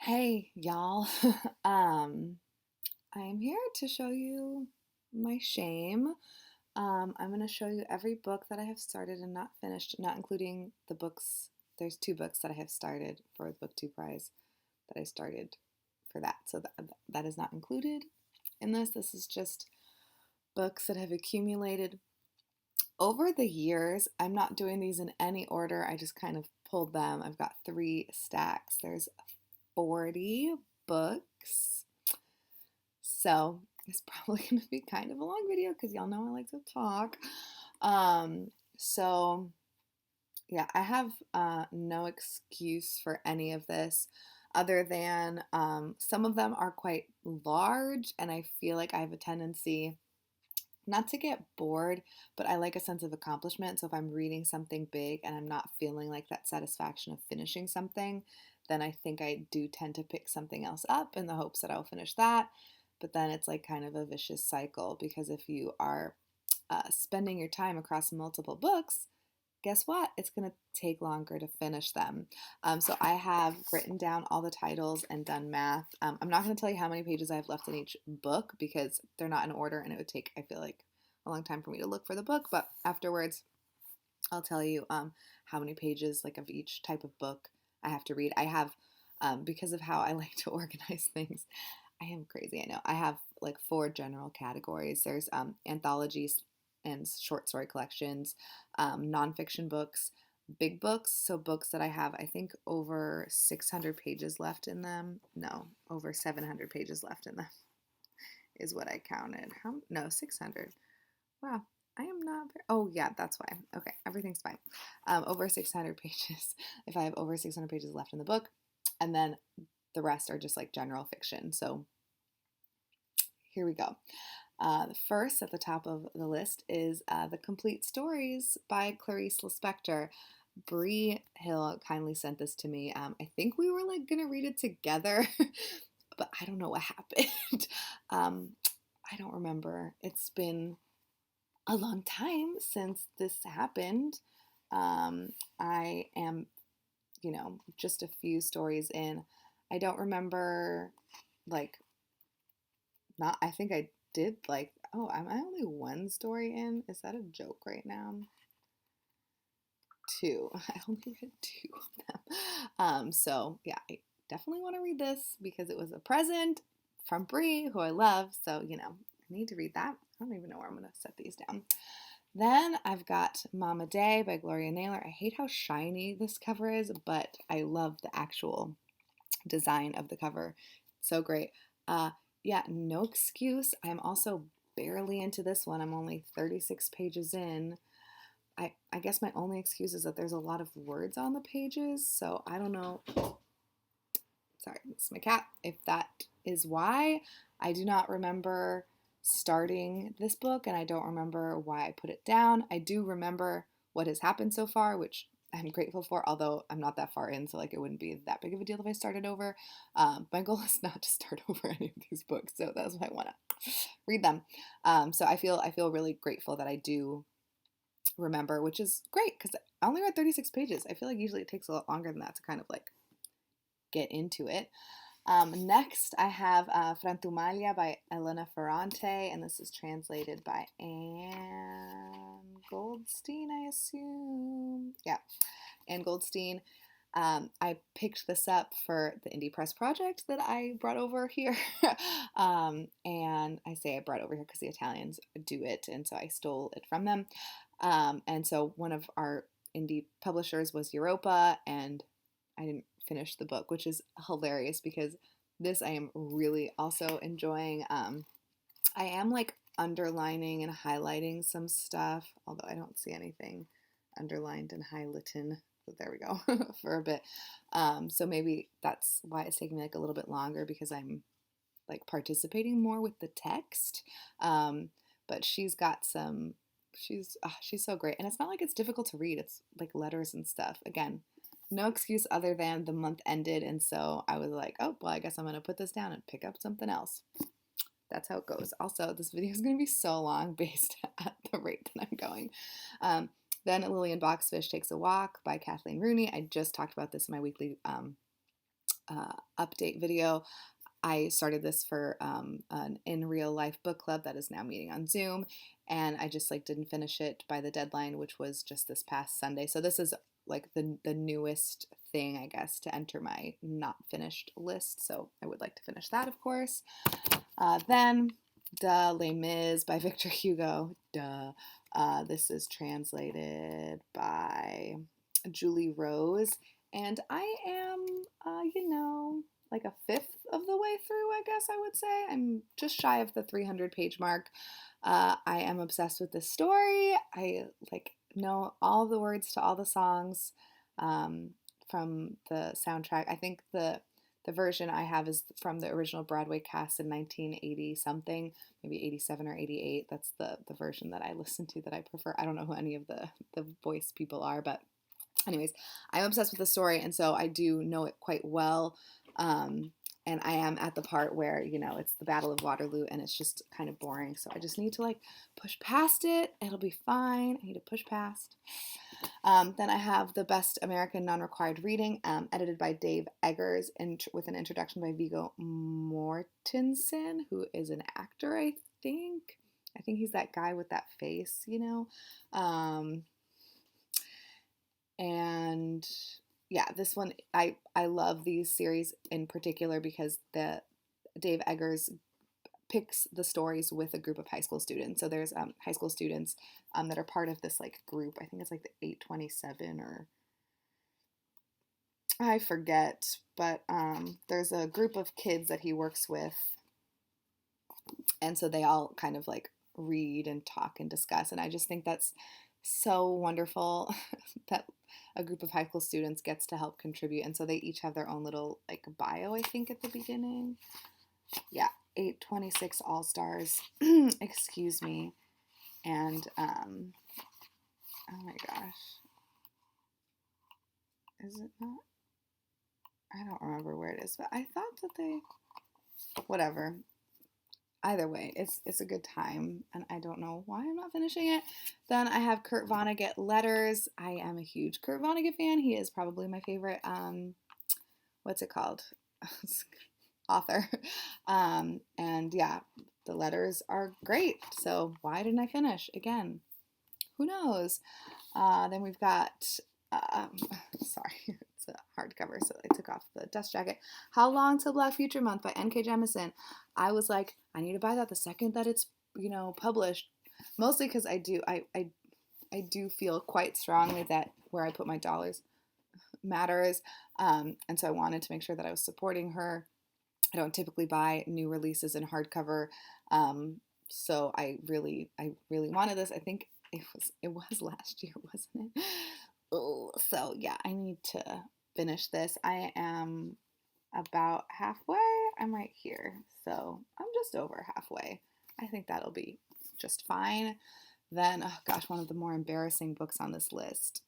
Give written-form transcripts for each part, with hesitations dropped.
Hey, y'all. I am here to show you my shame. I'm going to show you every book that I have started and not finished, not including the books. There's two books that I have started for the Book 2 prize that I started for that. So that is not included in this. This is just books that have accumulated over the years. I'm not doing these in any order. I just kind of pulled them. I've got three stacks. There's 40 books. So it's probably going to be kind of a long video because y'all know I like to talk. So yeah, I have no excuse for any of this other than some of them are quite large, and I feel like I have a tendency not to get bored, but I like a sense of accomplishment. So if I'm reading something big and I'm not feeling like that satisfaction of finishing something, then I think I do tend to pick something else up in the hopes that I'll finish that. But then it's like kind of a vicious cycle because if you are spending your time across multiple books, guess what? It's going to take longer to finish them. So I have written down all the titles and done math. I'm not going to tell you how many pages I have left in each book because they're not in order and it would take, I feel like, a long time for me to look for the book. But afterwards, I'll tell you how many pages like of each type of book I have to read. I have, because of how I like to organize things, I am crazy, I know. I have like four general categories. There's anthologies and short story collections, nonfiction books, big books, so books that I have, I think, over 600 pages left in them. No, over 700 pages left in them is what I counted. How? No, 600. Wow, I am not very, oh yeah, that's why. Okay, everything's fine. Over 600 pages, if I have over 600 pages left in the book, and then the rest are just like general fiction. So here we go. The first at the top of the list is The Complete Stories by Clarice Lispector. Bree Hill kindly sent this to me. I think we were like gonna read it together, but I don't know what happened. I don't remember. It's been a long time since this happened. I am, just a few stories in. I don't remember, like, not, I think I did, like, oh, am I only one story in? Is that a joke right now? Two. I only read two of them. So yeah, I definitely want to read this because it was a present from Brie, who I love. So, I need to read that. I don't even know where I'm going to set these down. Then I've got Mama Day by Gloria Naylor. I hate how shiny this cover is, but I love the actual design of the cover. So great. Yeah, No Excuse. I'm also barely into this one. I'm only 36 pages in. I guess my only excuse is that there's a lot of words on the pages, so I don't know. Sorry, it's my cat. If that is why, I do not remember starting this book and I don't remember why I put it down. I do remember what has happened so far, which I'm grateful for, although I'm not that far in, so like it wouldn't be that big of a deal if I started over. My goal is not to start over any of these books, so that's why I want to read them. So I feel really grateful that I do remember, which is great because I only read 36 pages. I feel like usually it takes a lot longer than that to kind of like get into it. Next, I have Frantumalia by Elena Ferrante, and this is translated by Anne Goldstein, I assume. Yeah, Anne Goldstein. I picked this up for the Indie Press project that I brought over here. And I say I brought over here because the Italians do it, and so I stole it from them. And so one of our indie publishers was Europa, and I didn't finish the book, which is hilarious because this I am really also enjoying. I am like underlining and highlighting some stuff, although I don't see anything underlined and highlighted. But there we go for a bit. So maybe that's why it's taking me like a little bit longer because I'm like participating more with the text. But she's got some. She's so great, and it's not like it's difficult to read. It's like letters and stuff. Again, no excuse other than the month ended, and so I was like, oh well, I guess I'm gonna put this down and pick up something else. That's how it goes. Also, this video is going to be so long based at the rate that I'm going. Then Lillian Boxfish Takes a Walk by Kathleen Rooney. I just talked about this in my weekly update video. I started this for an in real life book club that is now meeting on Zoom, and I just like didn't finish it by the deadline, which was just this past Sunday. So this is like the newest thing, I guess, to enter my not finished list. So I would like to finish that, of course. Then, Les Mis by Victor Hugo. This is translated by Julie Rose, and I am, like a fifth of the way through, I guess I would say. I'm just shy of the 300-page mark. I am obsessed with this story. I like know all the words to all the songs from the soundtrack. I think the version I have is from the original Broadway cast in 1980 something, maybe 87 or 88. That's the version that I listen to that I prefer. I don't know who any of the voice people are, but anyways, I'm obsessed with the story, and so I do know it quite well. And I am at the part where, it's the Battle of Waterloo and it's just kind of boring. So I just need to push past it. It'll be fine. I need to push past. Then I have The Best American Non-Required Reading, edited by Dave Eggers, and with an introduction by Viggo Mortensen, who is an actor, I think. I think he's that guy with that face, and yeah, this one, I love these series in particular because Dave Eggers picks the stories with a group of high school students. So there's high school students that are part of this group. I think it's the 827 or I forget, but there's a group of kids that he works with, and so they all kind of read and talk and discuss, and I just think that's so wonderful that a group of high school students gets to help contribute. And so they each have their own little bio, I think, at the beginning. Yeah, 826 All Stars. Excuse me. And oh my gosh, is it not? I don't remember where it is, but I thought that whatever. Either way, it's a good time, and I don't know why I'm not finishing it. Then I have Kurt Vonnegut Letters. I am a huge Kurt Vonnegut fan. He is probably my favorite, what's it called? Author. And yeah, the letters are great. So why didn't I finish? Again, who knows? Then we've got, sorry, it's a hardcover, so I took off the dust jacket. How Long Till Black Future Month by N.K. Jemisin. I was like, I need to buy that the second that it's, published. Mostly because I do feel quite strongly that where I put my dollars matters. And so I wanted to make sure that I was supporting her. I don't typically buy new releases in hardcover. So I really wanted this. I think it was last year, wasn't it? Oh, so yeah, I need to finish this. I am about halfway. I'm right here. So I'm just over halfway. I think that'll be just fine. Then, oh gosh, one of the more embarrassing books on this list.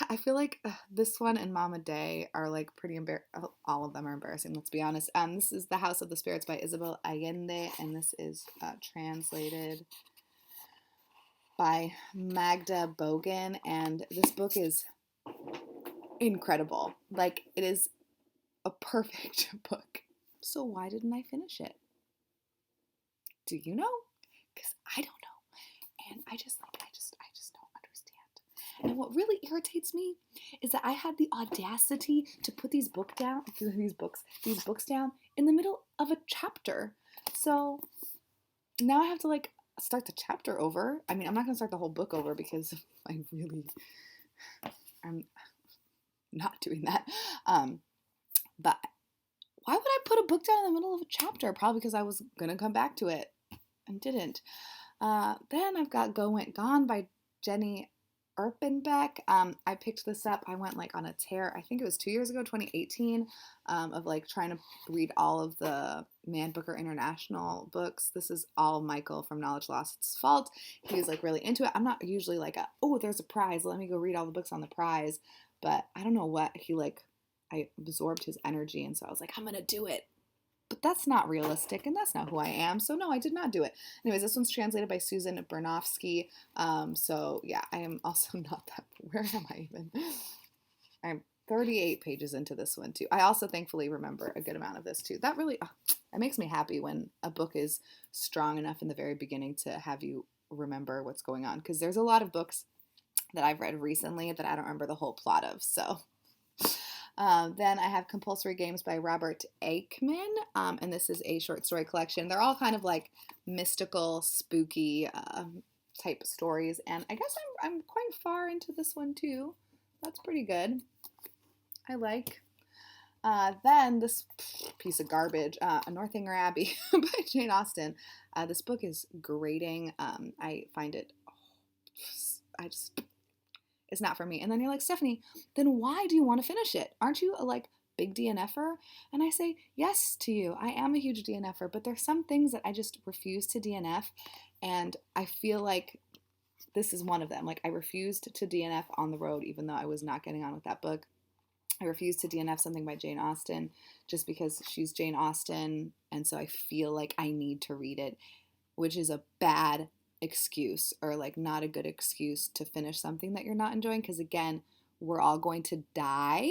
I feel like this one and Mama Day are pretty all of them are embarrassing, let's be honest. This is The House of the Spirits by Isabel Allende, and this is translated by Magda Bogan, and this book is incredible. It is a perfect book. So why didn't I finish it? Do you know? Because I don't know. And I just don't understand. And what really irritates me is that I had the audacity to put these books down in the middle of a chapter. So now I have to start the chapter over. I mean, I'm not going to start the whole book over because I'm not doing that. But why would I put a book down in the middle of a chapter? Probably because I was going to come back to it and didn't. Then I've got Go Went Gone by Jenny Erpenbeck. I picked this up. I went on a tear. I think it was 2 years ago, 2018, of trying to read all of the Man Booker International books. This is all Michael from Knowledge Lost's fault. He was really into it. I'm not usually oh, there's a prize, let me go read all the books on the prize. But I don't know what he I absorbed his energy, and so I was I'm gonna do it. But that's not realistic, and that's not who I am. So no, I did not do it. Anyways, this one's translated by Susan Bernofsky. So yeah, I am also not that. Where am I even? I'm 38 pages into this one too. I also thankfully remember a good amount of this too. That really it makes me happy when a book is strong enough in the very beginning to have you remember what's going on, because there's a lot of books that I've read recently that I don't remember the whole plot of. So then I have Compulsory Games by Robert Aickman, and this is a short story collection. They're all kind of like mystical, spooky type stories, and I guess I'm quite far into this one too. That's pretty good. I like. Then this piece of garbage, Northanger Abbey by Jane Austen. This book is grating. I find it, it's not for me. And then you're like, Stephanie, then why do you want to finish it? Aren't you a like big DNFer? And I say yes to you. I am a huge DNFer, but there's some things that I just refuse to DNF, and I feel like this is one of them. Like I refused to DNF On the Road, even though I was not getting on with that book. I refuse to DNF something by Jane Austen just because she's Jane Austen, and so I feel like I need to read it, which is a bad excuse, or like not a good excuse to finish something that you're not enjoying, because again, we're all going to die,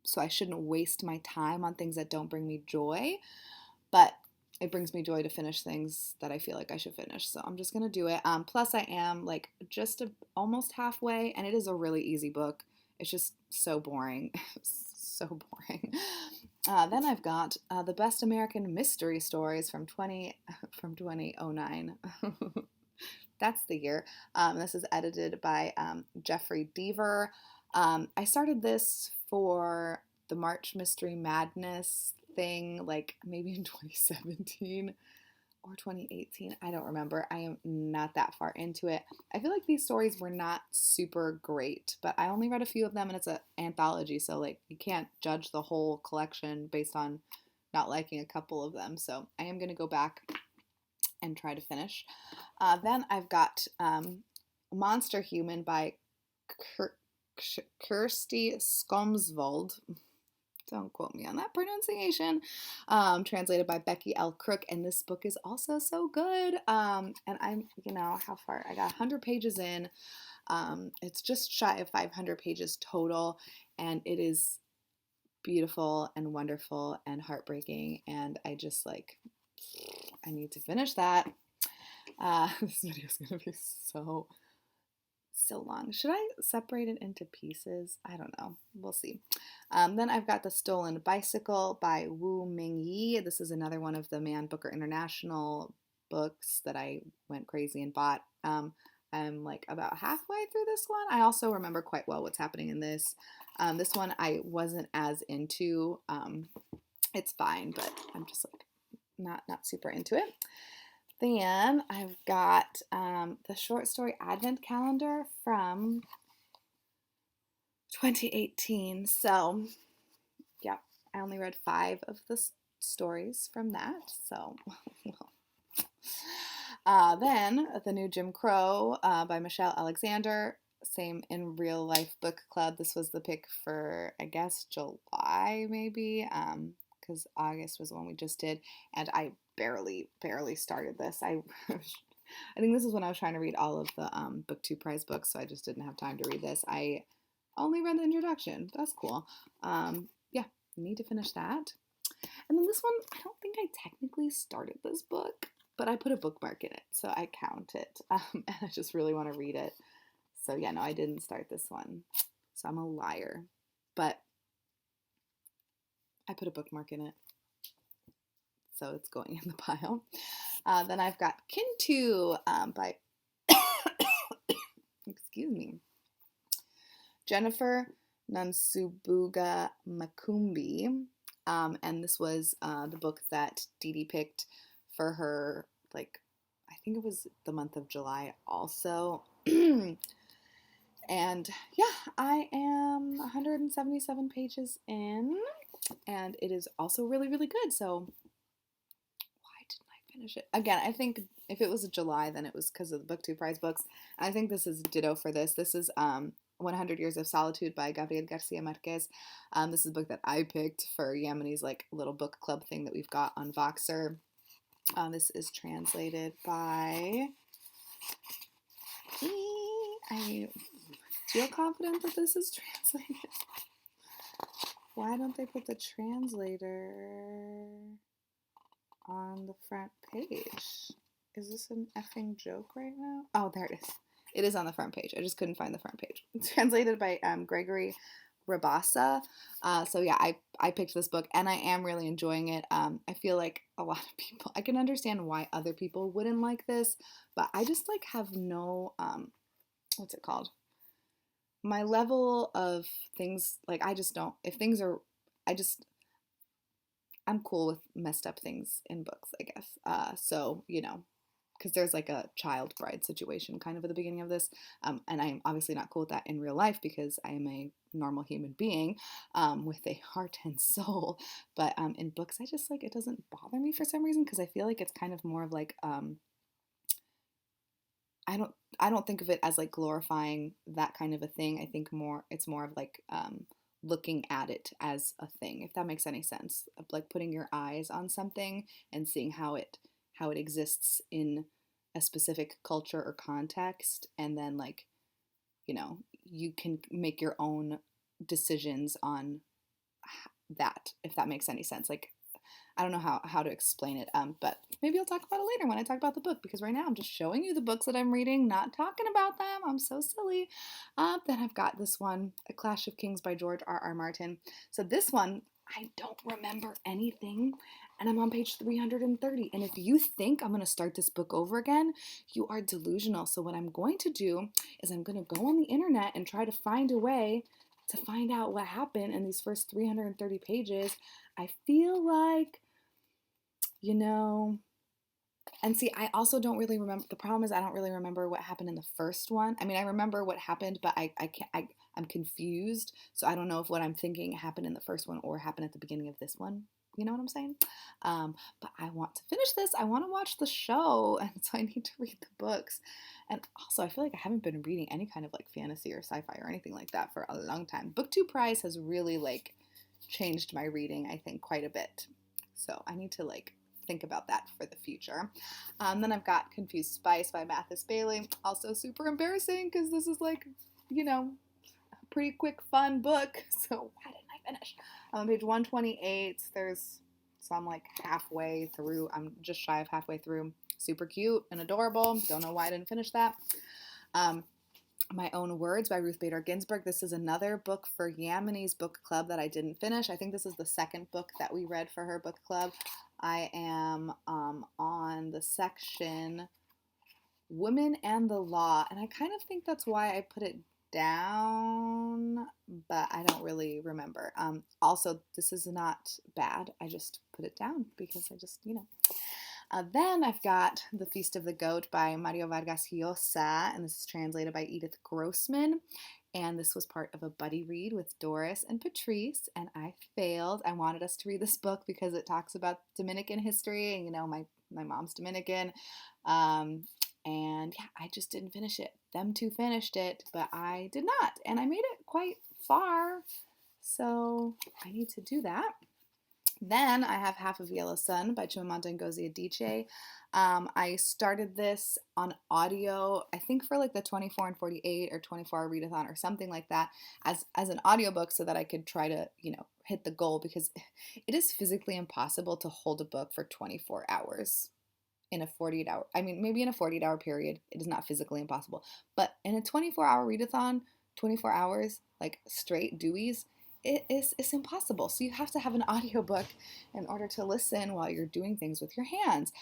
so I shouldn't waste my time on things that don't bring me joy, but it brings me joy to finish things that I feel like I should finish, so I'm just gonna do it. Plus I am like just almost halfway, and it is a really easy book. It's just so boring. So boring. Then I've got The Best American Mystery Stories from 2009. That's the year. This is edited by Jeffrey Deaver. I started this for the March Mystery Madness thing, like maybe in 2017 or 2018. I don't remember. I am not that far into it. I feel like these stories were not super great, but I only read a few of them, and it's an anthology, so like you can't judge the whole collection based on not liking a couple of them. So I am going to go back and try to finish. Then I've got Monster Human by Kirsty Skomsvold. Don't quote me on that pronunciation. Translated by Becky L. Crook, and this book is also so good. And I'm, how far? I got 100 pages in. It's just shy of 500 pages total, and it is beautiful and wonderful and heartbreaking, and I just I need to finish that. This video is going to be so long. Should I separate it into pieces? I don't know. We'll see. Then I've got The Stolen Bicycle by Woo Ming Yi. This is another one of the Man Booker International books that I went crazy and bought. I'm like about halfway through this one. I also remember quite well what's happening in this. This one I wasn't as into. It's fine, but I'm just like not super into it. Then I've got the short story Advent Calendar from 2018. So, yeah, I only read 5 of the stories from that. So, then the new Jim Crow by Michelle Alexander. Same in Real Life Book Club. This was the pick for, I guess, July maybe, because August was the one we just did, and I barely started this. I think this is when I was trying to read all of the BookTube prize books, so I just didn't have time to read this. I only read the introduction. That's cool. Yeah, need to finish that. And then this one, I don't think I technically started this book, but I put a bookmark in it, so I count it. And I just really want to read it. So yeah, no, I didn't start this one. So I'm a liar. But I put a bookmark in it, so it's going in the pile. Then I've got Kintu by, excuse me, Jennifer Nansubuga Makumbi. And this was the book that Dee Dee picked for her, I think it was the month of July also. And yeah, I am 177 pages in, and it is also really, really good. So why didn't I finish it? Again, I think if it was July, then it was because of the BookTube prize books. I think this is ditto for this. This is 100 Years of Solitude by Gabriel Garcia Marquez. This is a book that I picked for Yemeni's little book club thing that we've got on Voxer. This is translated by... I feel confident that this is translated. Why don't they put the translator on the front page? Is this an effing joke right now? Oh, there it is. It is on the front page. I just couldn't find the front page. It's translated by Gregory Rabassa. So yeah, I picked this book and I am really enjoying it. I feel like a lot of people, I can understand why other people wouldn't like this, but I just like have no, what's it called? My level of things, like I just don't, if things are, I just, I'm cool with messed up things in books, I guess. So, you know, because there's like a child bride situation kind of at the beginning of this. And I'm obviously not cool with that in real life because I am a normal human being with a heart and soul. But in books, I just like, it doesn't bother me for some reason because I feel like it's kind of more of like, I don't think of it as like glorifying that kind of a thing. I think it's more of like looking at it as a thing, if that makes any sense. Like putting your eyes on something and seeing how it exists in a specific culture or context, and then like, you know, you can make your own decisions on that, if that makes any sense. Like I don't know how to explain it, but maybe I'll talk about it later when I talk about the book, because right now I'm just showing you the books that I'm reading, not talking about them. I'm so silly. Then I've got this one, A Clash of Kings by George R.R. Martin. So this one, I don't remember anything, and I'm on page 330. And if you think I'm going to start this book over again, you are delusional. So what I'm going to do is I'm going to go on the internet and try to find a way to find out what happened in these first 330 pages. I feel like, you know, and see, I also don't really remember. The problem is I don't really remember what happened in the first one. I mean, I remember what happened, but I can't, I'm confused. So I don't know if what I'm thinking happened in the first one or happened at the beginning of this one. You know what I'm saying? But I want to finish this. I want to watch the show, and so I need to read the books. And also, I feel like I haven't been reading any kind of like fantasy or sci-fi or anything like that for a long time. BookTube Prize has really like changed my reading, I think, quite a bit. So I need to like think about that for the future. Then I've got Confused Spice by Mathis Bailey. Also super embarrassing because this is like, you know, a pretty quick, fun book. So why didn't I finish? I'm on page 128. So I'm like halfway through. I'm just shy of halfway through. Super cute and adorable. Don't know why I didn't finish that. My Own Words by Ruth Bader Ginsburg. This is another book for Yamine's book club that I didn't finish. I think this is the second book that we read for her book club. I am on the section Women and the Law, and I kind of think that's why I put it down, but I don't really remember. Also, this is not bad. I just put it down because I just, you know. Then I've got The Feast of the Goat by Mario Vargas Llosa, and this is translated by Edith Grossman. And this was part of a buddy read with Doris and Patrice, and I failed. I wanted us to read this book because it talks about Dominican history, and you know, my mom's Dominican. And yeah, I just didn't finish it. Them two finished it, but I did not, and I made it quite far, so I need to do that. Then I have Half of Yellow Sun by Chimamanda Ngozi Adichie. I started this on audio, I think for like the 24 and 48 or 24-hour readathon or something like that, as an audiobook, so that I could try to, you know, hit the goal, because it is physically impossible to hold a book for 24 hours in a 48-hour, I mean, maybe in a 48-hour period, it is not physically impossible. But in a 24-hour readathon, 24 hours, like straight Deweys, it's impossible. So you have to have an audiobook in order to listen while you're doing things with your hands.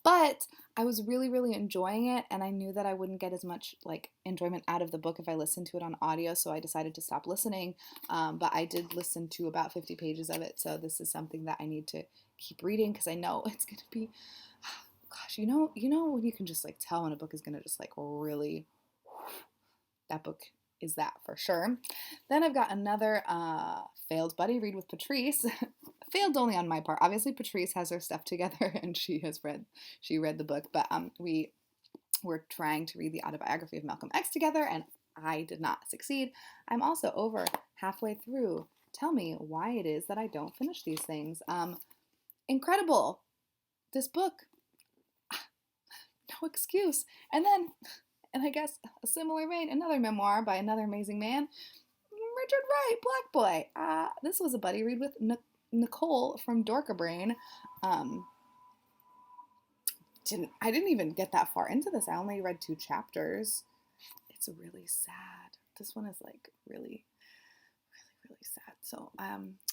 But I was really, really enjoying it, and I knew that I wouldn't get as much like enjoyment out of the book if I listened to it on audio, so I decided to stop listening. But I did listen to about 50 pages of it, so this is something that I need to keep reading because I know it's going to be, gosh, you know when you can just like tell when a book is going to just like really, that book is that for sure. Then I've got another failed buddy read with Patrice. Failed only on my part. Obviously, Patrice has her stuff together and she read the book, but we were trying to read the autobiography of Malcolm X together, and I did not succeed. I'm also over halfway through. Tell me why it is that I don't finish these things. Incredible. This book, no excuse. And then, and I guess a similar vein, another memoir by another amazing man, Richard Wright, Black Boy. This was a buddy read with Nicole from Dorka Brain. I didn't even get that far into this. I only read 2 chapters. It's really sad. This one is like really, really, really sad. So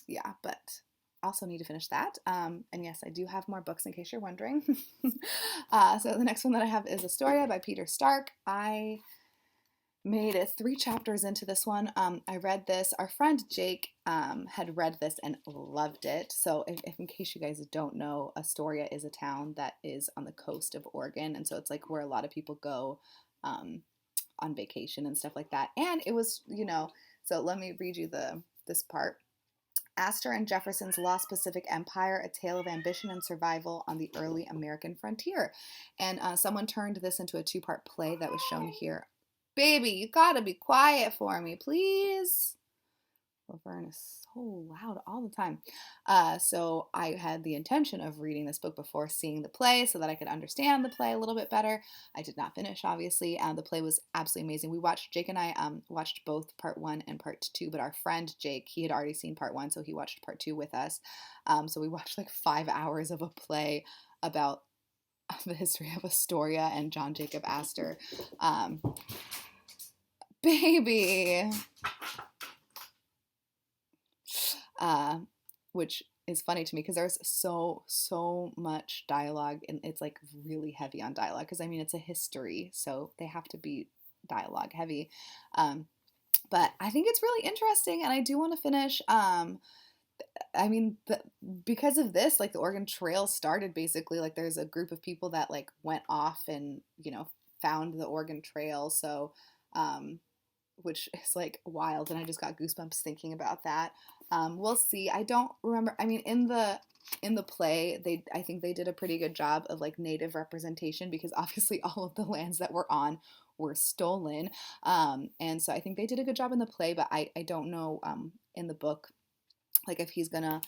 yeah, but also need to finish that. And yes, I do have more books in case you're wondering. So the next one that I have is Astoria by Peter Stark. I made it 3 chapters into this one. I read this. Our friend Jake had read this and loved it. So if in case you guys don't know, Astoria is a town that is on the coast of Oregon. And so it's like where a lot of people go on vacation and stuff like that. And it was, so let me read you this part. Astor and Jefferson's Lost Pacific Empire, a tale of ambition and survival on the early American frontier. And someone turned this into a 2-part play that was shown here. Baby, you gotta be quiet for me, please. Laverne is so loud all the time. So I had the intention of reading this book before seeing the play so that I could understand the play a little bit better. I did not finish, obviously. The play was absolutely amazing. Jake and I watched both part 1 and part 2, but our friend Jake, he had already seen part 1, so he watched part 2 with us. So we watched like 5 hours of a play about the history of Astoria and John Jacob Astor. Baby! Which is funny to me because there's so much dialogue, and it's like really heavy on dialogue because I mean it's a history, so they have to be dialogue heavy. But I think it's really interesting, and I do want to finish. I mean, because of this, like the Oregon Trail started basically like there's a group of people that like went off and found the Oregon Trail, so which is like wild, and I just got goosebumps thinking about that. We'll see. I don't remember. I mean, in the play, I think they did a pretty good job of like native representation because obviously all of the lands that we're on were stolen, and so I think they did a good job in the play. But I don't know in the book, like if he's gonna.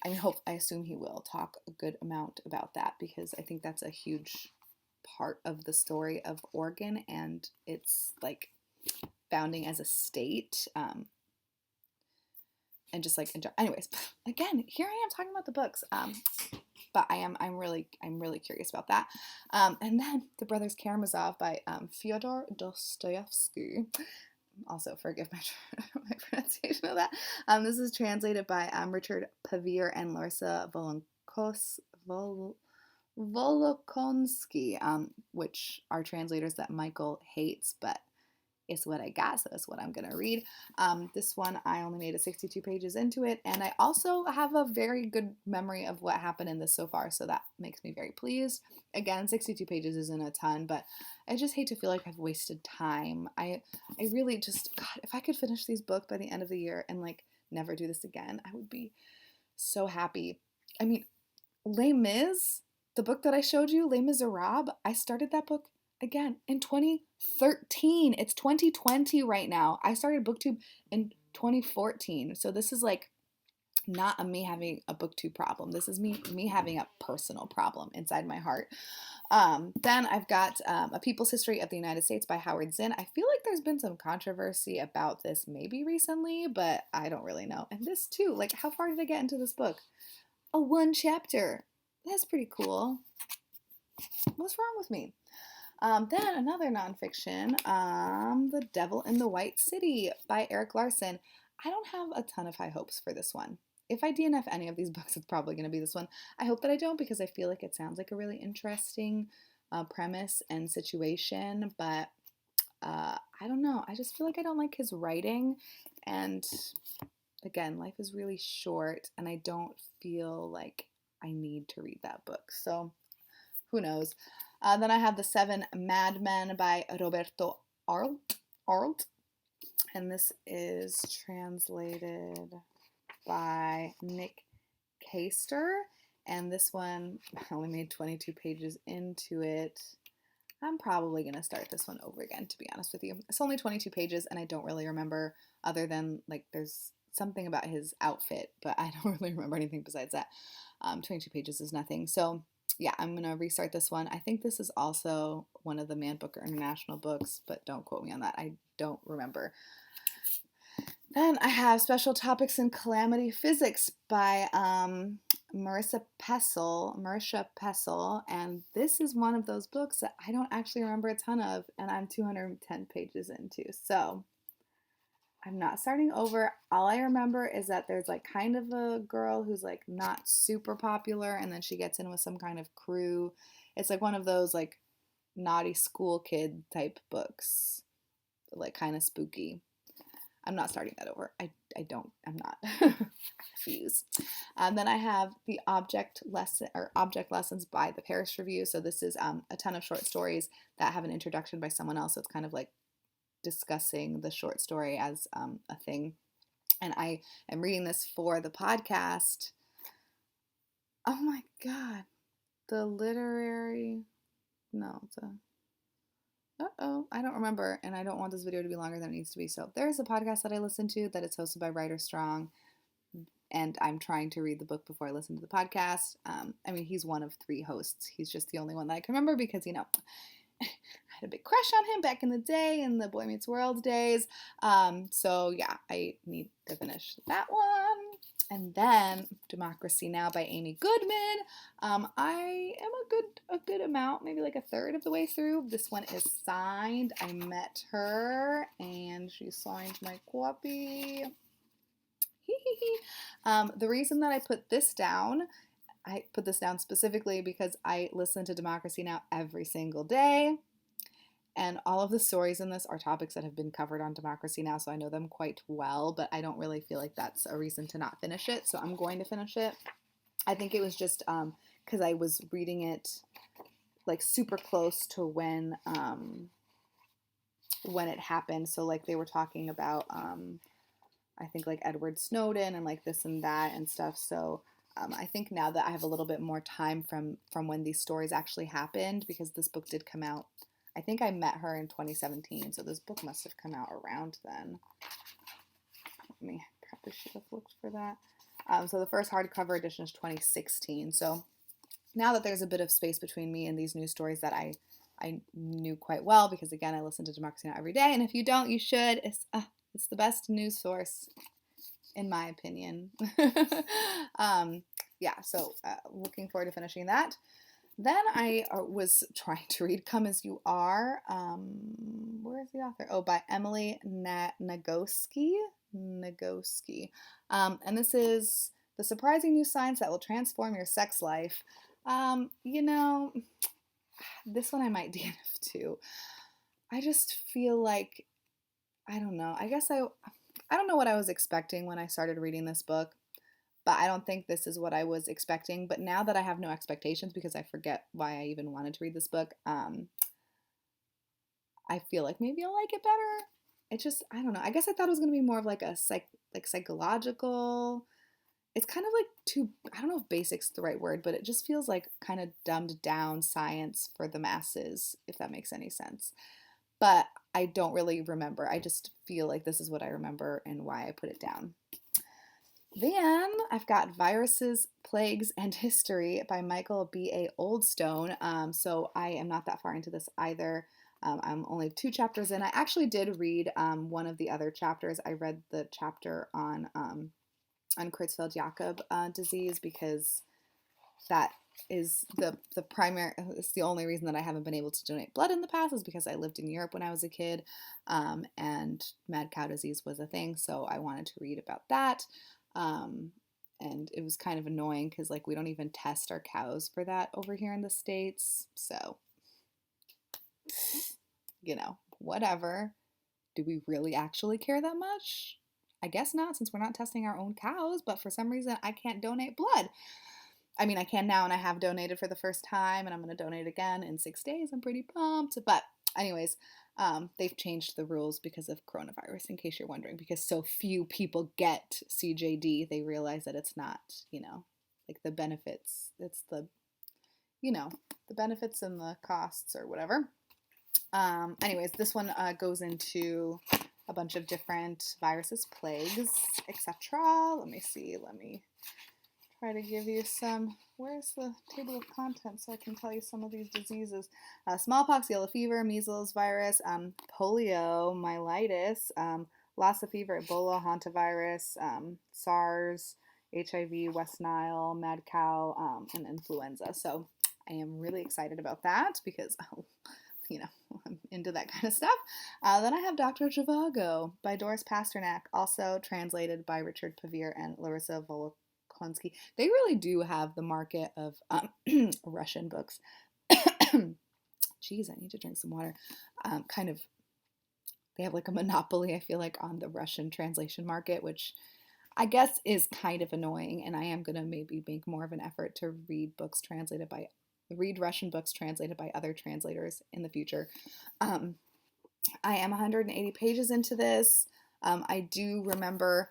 I assume he will talk a good amount about that because I think that's a huge part of the story of Oregon and it's like founding as a state, and just like anyways, again, here I am talking about the books, but I'm really curious about that. And then The Brothers Karamazov by Fyodor Dostoevsky. Also, forgive my pronunciation of that. This is translated by Richard Pavir and Larsa Volokonsky, which are translators that Michael hates, but it's what I got, so that's what I'm going to read. This one, I only made it 62 pages into it, and I also have a very good memory of what happened in this so far, so that makes me very pleased. Again, 62 pages isn't a ton, but I just hate to feel like I've wasted time. I really just, God, if I could finish these books by the end of the year and like never do this again, I would be so happy. I mean, Les Mis, the book that I showed you, Les Miserables, I started that book again in 2013. It's 2020 right now. I started BookTube in 2014. So this is like not me having a BookTube problem. This is me having a personal problem inside my heart. Then I've got A People's History of the United States by Howard Zinn. I feel like there's been some controversy about this maybe recently, but I don't really know. And this too, like how far did I get into this book? Oh, 1 chapter. That's pretty cool. What's wrong with me? Then another nonfiction, The Devil in the White City by Erik Larson. I don't have a ton of high hopes for this one. If I DNF any of these books, it's probably going to be this one. I hope that I don't because I feel like it sounds like a really interesting premise and situation, but I don't know. I just feel like I don't like his writing, and again, life is really short, and I don't feel like I need to read that book, so who knows. Then I have The Seven Madmen by Roberto Arlt, and this is translated by Nick Caster, and this one, I only made 22 pages into it. I'm probably going to start this one over again, to be honest with you. It's only 22 pages, and I don't really remember, other than, like, there's something about his outfit, but I don't really remember anything besides that. 22 pages is nothing, so yeah, I'm going to restart this one. I think this is also one of the Man Booker International books, but don't quote me on that. I don't remember. Then I have Special Topics in Calamity Physics by Marisha Pessel, and this is one of those books that I don't actually remember a ton of, and I'm 210 pages into, so I'm not starting over. All I remember is that there's like kind of a girl who's like not super popular, and then she gets in with some kind of crew. It's like one of those like naughty school kid type books, like kind of spooky. I'm not starting that over. I'm not. I refuse. Then I have the Object Lessons by the Paris Review. So this is a ton of short stories that have an introduction by someone else. So it's kind of like discussing the short story as a thing. And I am reading this for the podcast. Oh my God. The literary, no, I don't remember, and I don't want this video to be longer than it needs to be. So there's a podcast that I listen to that it's hosted by Ryder Strong, and I'm trying to read the book before I listen to the podcast. I mean, he's one of 3 hosts. He's just the only one that I can remember because, I had a big crush on him back in the day, in the Boy Meets World days. So yeah, I need to finish that one. And then Democracy Now! By Amy Goodman. I am a good amount, maybe like a third of the way through. This one is signed. I met her and she signed my copy. The reason that I put this down specifically because I listen to Democracy Now! Every single day. And all of the stories in this are topics that have been covered on Democracy Now!, so I know them quite well, but I don't really feel like that's a reason to not finish it, so I'm going to finish it. I think it was just because I was reading it like super close to when it happened, so like they were talking about I think like Edward Snowden and like this and that and stuff, so I think now that I have a little bit more time from when these stories actually happened, because this book did come out, I think I met her in 2017, so this book must have come out around then. I probably should have looked for that. So the first hardcover edition is 2016. So now that there's a bit of space between me and these news stories that I knew quite well, because again, I listen to Democracy Now! Every day, and if you don't, you should. It's the best news source, in my opinion. Yeah, so looking forward to finishing that. Then I was trying to read Come As You Are. Where is the author? Oh, by Emily Nagoski. And this is the surprising new science that will transform your sex life. This one I might DNF too. I just feel like, I don't know. I guess I don't know what I was expecting when I started reading this book. But I don't think this is what I was expecting. But now that I have no expectations, because I forget why I even wanted to read this book, I feel like maybe I'll like it better. It just, I don't know. I guess I thought it was going to be more of like a psychological. It's kind of like I don't know if basic's the right word, but it just feels like kind of dumbed down science for the masses, if that makes any sense. But I don't really remember. I just feel like this is what I remember and why I put it down. Then I've got Viruses, Plagues, and History by Michael B.A. Oldstone. So I am not that far into this either. I'm only 2 chapters in. I actually did read one of the other chapters. I read the chapter on Creutzfeldt-Jakob disease, because that is the primary, it's the only reason that I haven't been able to donate blood in the past, is because I lived in Europe when I was a kid, and mad cow disease was a thing, so I wanted to read about that. And it was kind of annoying because like we don't even test our cows for that over here in the States. So, whatever. Do we really actually care that much? I guess not, since we're not testing our own cows, but for some reason I can't donate blood. I mean, I can now, and I have donated for the first time, and I'm going to donate again in 6 days. I'm pretty pumped. But anyways, they've changed the rules because of coronavirus, in case you're wondering, because so few people get CJD. They realize that it's not, like the benefits. It's the benefits and the costs or whatever. Anyways, this one goes into a bunch of different viruses, plagues, etc. Let me see. Let me try to give you some. Where's the table of contents so I can tell you some of these diseases? Smallpox, yellow fever, measles virus, polio, myelitis, Lassa fever, Ebola, hantavirus, SARS, HIV, West Nile, mad cow, and influenza. So I am really excited about that because, you know, I'm into that kind of stuff. Then I have Dr. Zhivago by Doris Pasternak, also translated by Richard Pavir and Larissa Volokonsky. They really do have the market of Russian books. Geez, I need to drink some water. Kind of, they have like a monopoly, I feel like, on the Russian translation market, which I guess is kind of annoying. And I am going to maybe make more of an effort to read Russian books translated by other translators in the future. I am 180 pages into this. I do remember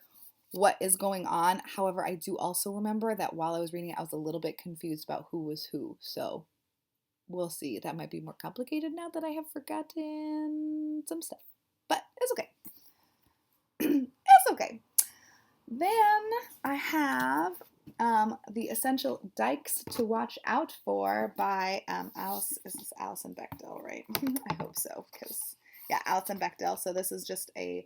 what is going on. However, I do also remember that while I was reading it, I was a little bit confused about who was who. So we'll see. That might be more complicated now that I have forgotten some stuff. But it's okay. It's okay. Then I have The Essential Dykes to Watch Out For by is this Alison Bechdel, right? I hope so, because yeah, Alison Bechdel. So this is just a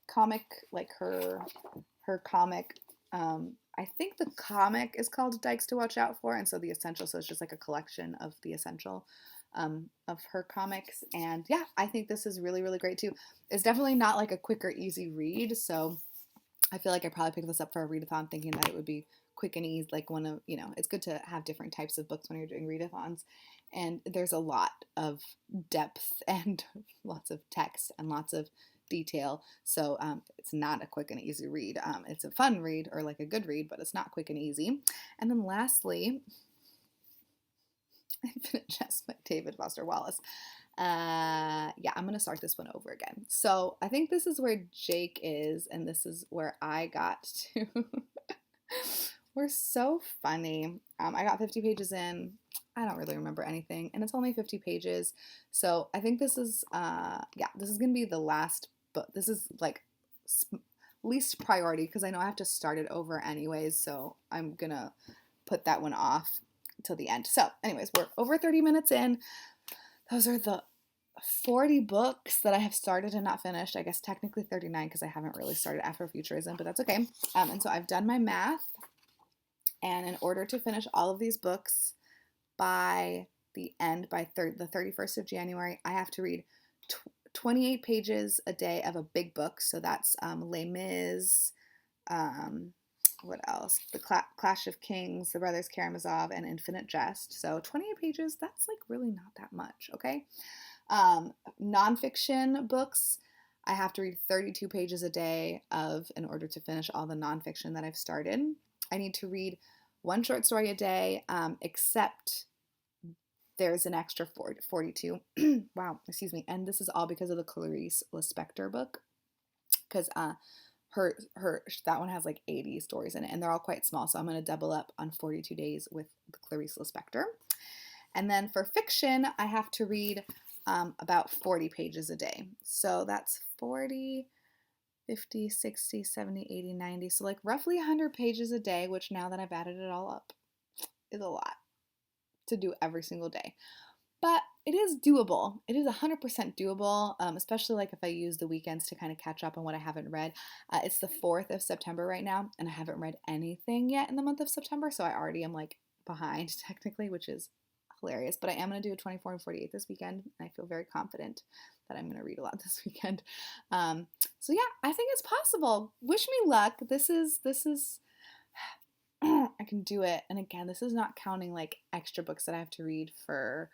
comic, like her comic. I think the comic is called Dykes to Watch Out For, and so The Essential, so it's just like a collection of The Essential of her comics. And yeah, I think this is really, really great too. It's definitely not like a quick or easy read, so I feel like I probably picked this up for a readathon thinking that it would be quick and easy, like one of, you know, it's good to have different types of books when you're doing readathons. And there's a lot of depth and lots of text and lots of detail. So it's not a quick and easy read. It's a fun read, or like a good read, but it's not quick and easy. And then lastly, Infinite Jest by David Foster Wallace. Yeah, I'm going to start this one over again. So I think this is where Jake is, and this is where I got to. We're so funny. I got 50 pages in. I don't really remember anything, and it's only 50 pages. So I think this is, yeah, this is going to be the last book. This is like least priority because I know I have to start it over anyways. So I'm going to put that one off till the end. So anyways, we're over 30 minutes in. Those are the 40 books that I have started and not finished. I guess technically 39 because I haven't really started Afrofuturism, but that's okay. And so I've done my math. And in order to finish all of these books by the end, by the 31st of January, I have to read 28 pages a day of a big book. So that's Les Mis, what else? The Clash of Kings, The Brothers Karamazov, and Infinite Jest. So 28 pages, that's like really not that much, okay? Nonfiction books, I have to read 32 pages a day in order to finish all the nonfiction that I've started. I need to read one short story a day, except there's an extra 42. Wow, excuse me. And this is all because of the Clarice Lispector book, because her that one has like 80 stories in it, and they're all quite small. So I'm going to double up on 42 days with the Clarice Lispector. And then for fiction, I have to read about 40 pages a day. So that's 40, 50, 60, 70, 80, 90. So like roughly 100 pages a day, which now that I've added it all up is a lot to do every single day. But it is doable. It is 100% doable, especially like if I use the weekends to kind of catch up on what I haven't read. It's the 4th of September right now, and I haven't read anything yet in the month of September, so I already am like behind technically, which is hilarious. But I am going to do a 24 and 48 this weekend, and I feel very confident that I'm going to read a lot this weekend. So yeah, I think it's possible. Wish me luck. This is I can do it. And again, this is not counting like extra books that I have to read for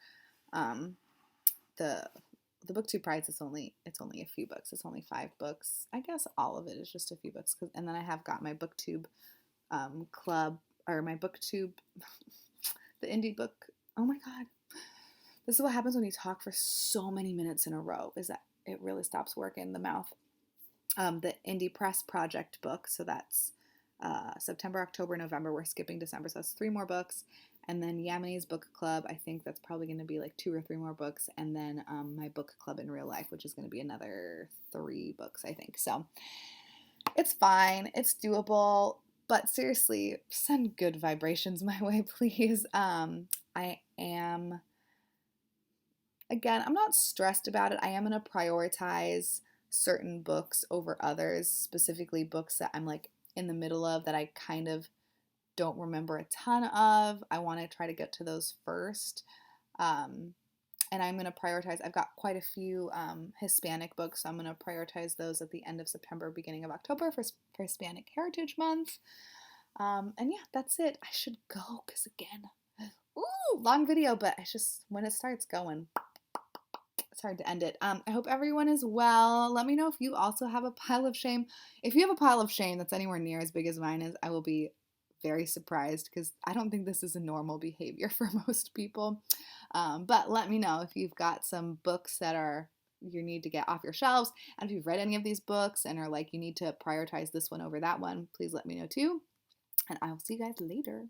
the BookTube prize. It's only a few books. It's only 5 books. I guess all of it is just a few books. And then I have got my BookTube club, or my BookTube, the indie book. Oh my God. This is what happens when you talk for so many minutes in a row, is that it really stops working in the mouth. The Indie Press Project book. So that's September, October, November. We're skipping December. So that's 3 more books. And then Yami's book club, I think that's probably going to be like 2 or 3 more books. And then my book club in real life, which is going to be another 3 books, I think. So it's fine. It's doable. But seriously, send good vibrations my way, please. I am Again, I'm not stressed about it. I am going to prioritize certain books over others, specifically books that I'm like in the middle of that I kind of don't remember a ton of. I want to try to get to those first. Um, and I'm going to prioritize, I've got quite a few Hispanic books, so I'm going to prioritize those at the end of September, beginning of October for Hispanic Heritage Month. And yeah, that's it. I should go because, again, ooh, long video, but it's just when it starts going, it's hard to end it. I hope everyone is well. Let me know if you also have a pile of shame. If you have a pile of shame that's anywhere near as big as mine is, I will be very surprised because I don't think this is a normal behavior for most people. But let me know if you've got some books that are you need to get off your shelves. And if you've read any of these books and are like, you need to prioritize this one over that one, please let me know too. And I will see you guys later.